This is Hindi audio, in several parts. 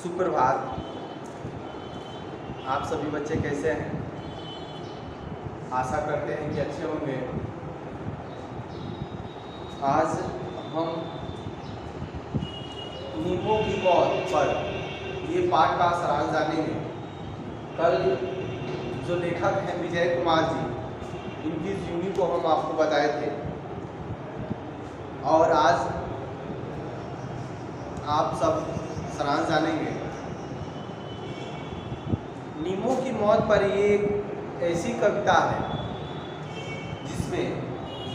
सुप्रभात। आप सभी बच्चे कैसे हैं? आशा करते हैं कि अच्छे होंगे। आज हम नींबू की पौध पर ये पाठ का सारांश जानेंगे। कल जो लेखक हैं विजय कुमार जी, इनकी जीवनी को हम आपको बताए थे और आज आप सब सारांश जानेंगे। नींबू की मौत पर ये एक ऐसी कविता है जिसमें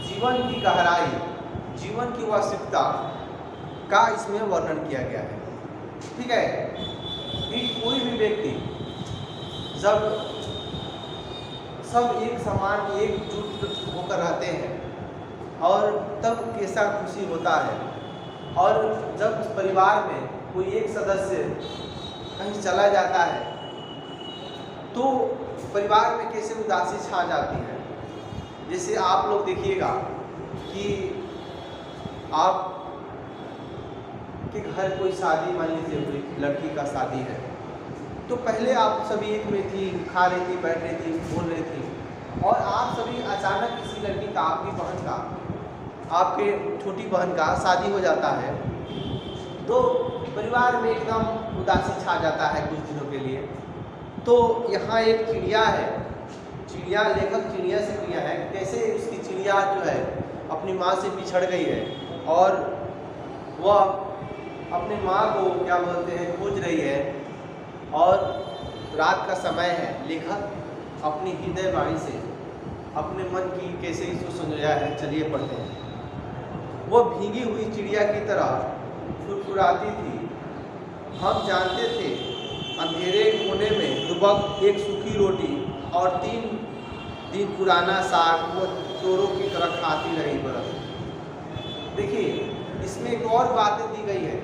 जीवन की गहराई, जीवन की वास्तविकता का इसमें वर्णन किया गया है। ठीक है कि कोई भी व्यक्ति जब सब एक समान एकजुट होकर रहते हैं और तब कैसा खुशी होता है, और जब उस परिवार में कोई एक सदस्य कहीं चला जाता है तो परिवार में कैसे उदासी छा जाती है। जैसे आप लोग देखिएगा कि आप के घर कोई शादी, मान लीजिए कोई लड़की का शादी है, तो पहले आप सभी एक में थी, खा रही थी, बैठ रही थी, बोल रही थी, और आप सभी अचानक किसी लड़की का, आपकी बहन का, आपके छोटी बहन का शादी हो जाता है तो परिवार में एकदम उदासी छा जाता है कुछ दिनों के लिए। तो यहाँ एक चिड़िया है, चिड़िया, लेखक चिड़िया से किया है, कैसे उसकी चिड़िया जो है अपनी माँ से बिछड़ गई है और वह अपनी माँ को क्या बोलते हैं खोज रही है, और रात का समय है। लेखक अपनी हृदय वाणी से अपने मन की कैसे इसको समझाया है, चलिए पढ़ते हैं। वो भीगी हुई चिड़िया की तरह फुरफुराती थी। हम जानते थे अंधेरे कोने में दुबक एक सूखी रोटी और 3 दिन पुराना साग वो चोरों की तरह खाती रही बरस। देखिए, इसमें एक और बात दी गई है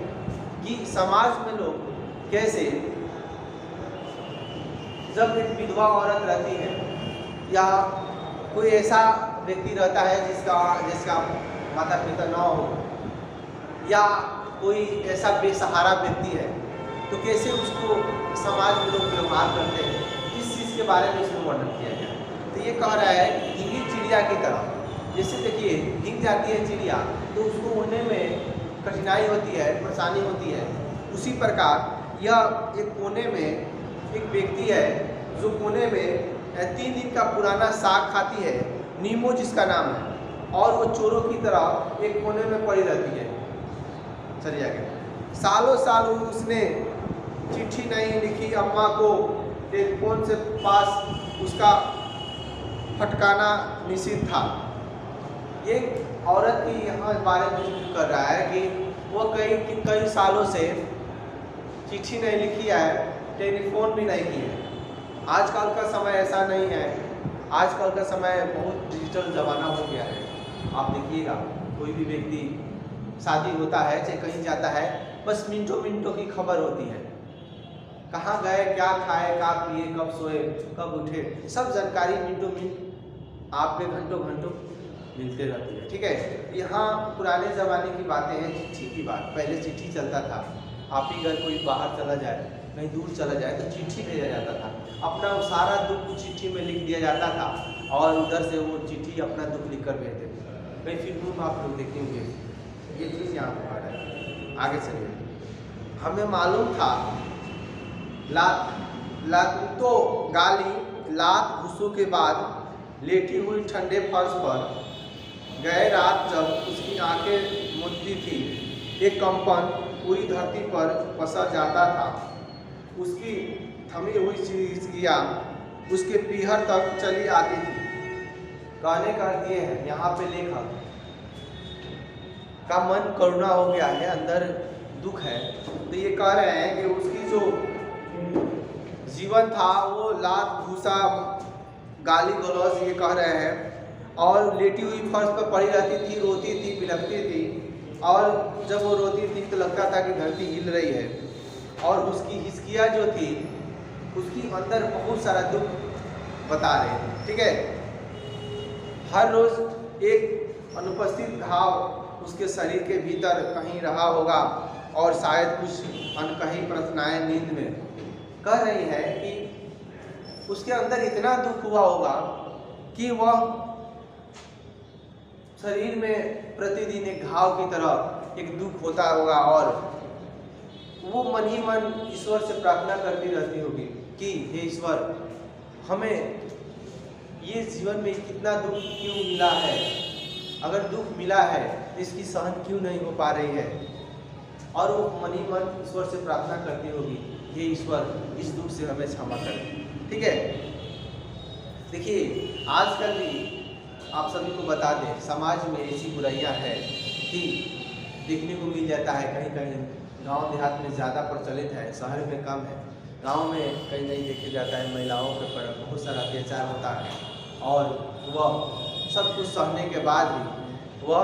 कि समाज में लोग कैसे, जब एक विधवा औरत रहती है या कोई ऐसा व्यक्ति रहता है जिसका माता पिता ना हो, या कोई ऐसा बेसहारा व्यक्ति है, तो कैसे उसको समाज में लोग व्यवहार करते हैं, इस चीज़ के बारे में इसमें वर्णन किया गया है। तो ये कह रहा है भीगी चिड़िया की तरह। जैसे देखिए, भीग जाती है चिड़िया तो उसको उड़ने में कठिनाई होती है, परेशानी होती है। उसी प्रकार यह एक कोने में एक व्यक्ति है जो कोने में 3 दिन का पुराना साग खाती है, नींबू जिसका नाम है, और वो चोरों की तरह एक कोने में पड़ी रहती है। चलिए आगे। सालों साल उसने चिट्ठी नहीं लिखी अम्मा को, टेलीफोन से पास उसका फटकाना निषिद्ध था। एक औरत की यहाँ बारे में जिक्र कर रहा है कि वो कई सालों से चिट्ठी नहीं लिखी है, टेलीफोन भी नहीं की है। आजकल का समय ऐसा नहीं है, आजकल का समय बहुत डिजिटल ज़माना हो गया है। आप देखिएगा, कोई भी व्यक्ति शादी होता है, चाहे कहीं जाता है, बस मिनटों मिनटों की खबर होती है, कहाँ गए, क्या खाए, क्या पिए, कब सोए, कब उठे, सब जानकारी मिनटों मिनट आपके घंटों घंटों मिलते रहती है। ठीक है, यहाँ पुराने ज़माने की बातें हैं, चिट्ठी की बात। पहले चिट्ठी चलता था, आप ही अगर कोई बाहर चला जाए, कहीं दूर चला जाए तो चिट्ठी भेजा जाता था, अपना वो सारा दुख चिट्ठी में लिख दिया जाता था और उधर से वो चिट्ठी अपना दुख लिख कर भेजते थे। कई फिल्मों में आप लोग देखेंगे ये चीज़ यहाँ पर आ रहा है। आगे चलिए। हमें मालूम था लात तो गाली लात घुसों के बाद लेटी हुई ठंडे फर्श पर गए रात जब उसकी आंखें मूंदती थी, एक कंपन पूरी धरती पर पसर जाता था। उसकी थमी हुई चिड़िया उसके पीहर तक चली आती थी। कहने कर दिए हैं यहाँ पे लेखक का मन करुणा हो गया है, अंदर दुख है, तो ये कह रहे हैं कि उसकी जो जीवन था वो लात घूसा गाली गलौज, ये कह रहे हैं, और लेटी हुई फर्श पर पड़ी रहती थी, रोती थी, बिलखती थी, और जब वो रोती थी तो लगता था कि धरती हिल रही है, और उसकी हिचकियाँ जो थी उसकी अंदर बहुत सारा दुख बता रहे थे। ठीक है, हर रोज़ एक अनुपस्थित घाव उसके शरीर के भीतर कहीं रहा होगा और शायद कुछ अनकही प्रार्थनाएं नींद में कह रही है कि उसके अंदर इतना दुख हुआ होगा कि वह शरीर में प्रतिदिन एक घाव की तरह एक दुख होता होगा और वो मन ही मन ईश्वर से प्रार्थना करती रहती होगी कि हे ईश्वर, हमें ये जीवन में कितना दुख क्यों मिला है, अगर दुख मिला है तो इसकी सहन क्यों नहीं हो पा रही है। और वो मन ही मन ईश्वर से प्रार्थना करती होगी, हे ईश्वर, इस दुख से हमें क्षमा करें। ठीक है, देखिए आजकल भी आप सभी को बता दें, समाज में ऐसी बुराइयां हैं कि देखने को मिल जाता है। कहीं कहीं गांव देहात में ज़्यादा प्रचलित है, शहर में कम है। गांव में कहीं नहीं देखे जाता है, महिलाओं के पर बहुत सारा अत्याचार होता है और वह सब कुछ सहने के बाद भी वह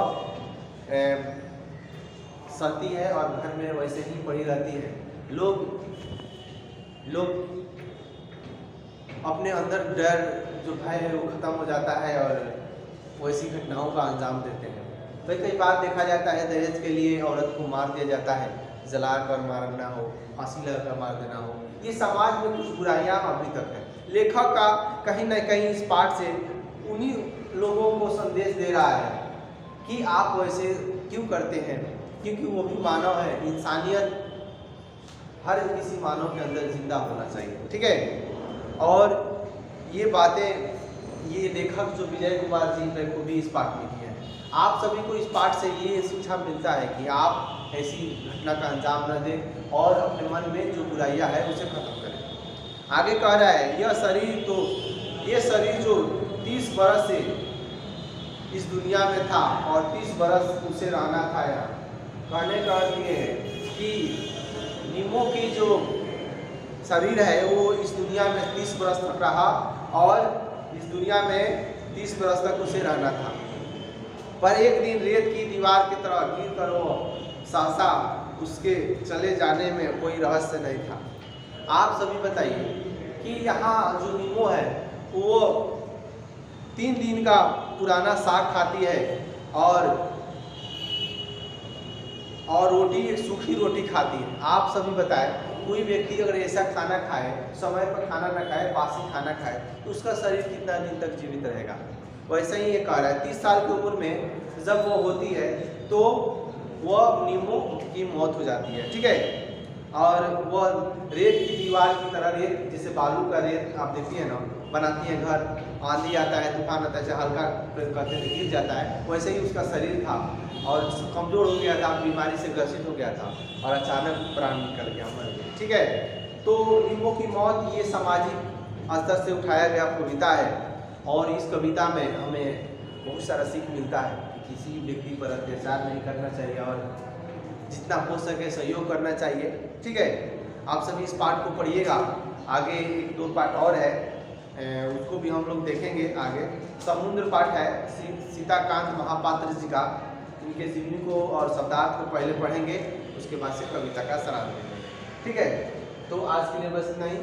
सहती है और घर में वैसे ही पड़ी रहती है। लोग अपने अंदर डर जो भय है वो ख़त्म हो जाता है और वैसी घटनाओं का अंजाम देते हैं। कई बार देखा जाता है दहेज के लिए औरत को मार दिया जाता है, जला कर मारना हो, फांसी लगाकर मार देना हो। ये समाज में कुछ बुराइयां अभी तक है। लेखक का कहीं न कहीं इस पाठ से उन्हीं लोगों को संदेश दे रहा है कि आप वैसे क्यों करते हैं, क्योंकि वो भी मानव है। इंसानियत हर किसी मानव के अंदर जिंदा होना चाहिए। ठीक है, और ये बातें ये लेखक जो विजय कुमार जी ने को भी इस पाठ में की है। आप सभी को इस पाठ से ये शिक्षा मिलता है कि आप ऐसी घटना का अंजाम न दें और अपने मन में जो बुराइयां है उसे खत्म करें। आगे कह रहा है, ये शरीर जो 30 बरस से इस दुनिया में था और 30 बरस उसे रहना था यहाँ। कहने का अर्थ ये है कि नीमो की जो शरीर है वो इस दुनिया में 30 बरस तक रहा और इस दुनिया में 30 बरस तक उसे रहना था। पर एक दिन रेत की दीवार की तरह गिर कर वो सहसा उसके चले जाने में कोई रहस्य नहीं था। आप सभी बताइए कि यहाँ जो नीमो है वो 3 दिन का पुराना साग खाती है और रोटी, सूखी रोटी खाती है। आप सभी बताएं, कोई व्यक्ति अगर ऐसा खाना खाए, समय पर खाना न खाए, बासी खाना खाए, तो उसका शरीर कितना दिन तक जीवित रहेगा। वैसे ही ये कह रहा है 30 साल की उम्र में जब वो होती है तो वह नीमो की मौत हो जाती है। ठीक है, और वह रेत की दीवार की तरह, रेत जैसे बालू का रेत आप देखती है ना, बनाती है घर, आंधी आता है, तूफान आता है, चाहे हल्का करते गिर जाता है, वैसे ही उसका शरीर था और कमज़ोर हो गया था, बीमारी से ग्रसित हो गया था और अचानक प्राण निकल गया, मर गया। ठीक है, तो नीमो की मौत ये सामाजिक स्तर से उठाया गया कविता है और इस कविता में हमें बहुत सारा सीख मिलता है कि किसी व्यक्ति पर अत्याचार नहीं करना चाहिए और जितना हो सके सहयोग करना चाहिए। ठीक है, आप सभी इस पाठ को पढ़िएगा। आगे 1-2 पाठ और है, उसको भी हम लोग देखेंगे आगे। समुद्र पाठ है सीताकांत महापात्र जी का, इनके जीवनी को और शब्दार्थ को पहले पढ़ेंगे, उसके बाद से कविता का सारांश देंगे। ठीक है, तो आज के लिए बस इतना ही।